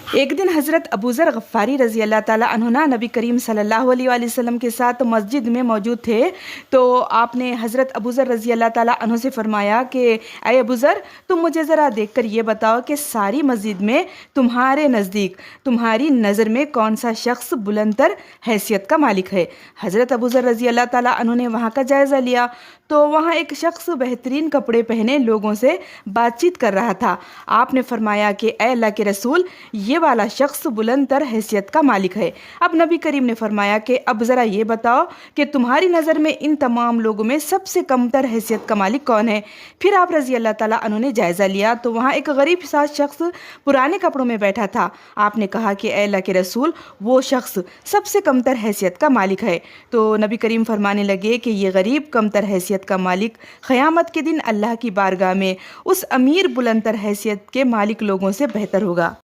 एक दिन हज़रत अबू ज़र गफ़ारी रज़ी अल्लाह ताला अन्हु ना नबी करीम सल्लल्लाहु अलैहि वसल्लम के साथ मस्जिद में मौजूद थे। तो आपने हज़रत अबू ज़र रज़ी अल्लाह ताला अन्हु से फ़रमाया कि अय अबू ज़र, तुम मुझे ज़रा देखकर ये बताओ कि सारी मस्जिद में तुम्हारे नज़दीक तुम्हारी नज़र में कौन सा शख्स बुलंदतर हैसियत का मालिक है। हज़रत अबू ज़र रज़ी अल्लाह ताला अन्हु ने वहाँ का जायज़ा लिया तो वहाँ एक शख्स बेहतरीन कपड़े पहने लोगों से बातचीत कर रहा था। आपने फरमाया कि ए अल्लाह के रसूल, ये वाला शख्स बुलंदतर हैसियत का मालिक है। अब नबी करीम ने फरमाया कि अब ज़रा ये बताओ कि तुम्हारी नज़र में इन तमाम लोगों में सबसे कमतर हैसियत का मालिक कौन है। फिर आप रज़ी अल्लाह ताला अन्हु ने जायज़ा लिया तो वहाँ एक गरीब सा शख्स पुराने कपड़ों में बैठा था। आपने कहा कि ए अल्लाह के रसूल, वो शख्स सबसे कमतर हैसियत का मालिक है। तो नबी करीम फरमाने लगे कि ये गरीब कमतर हैसियत का मालिक क़यामत के दिन अल्लाह की बारगाह में उस अमीर बुलंदतर हैसियत के मालिक लोगों से बेहतर होगा।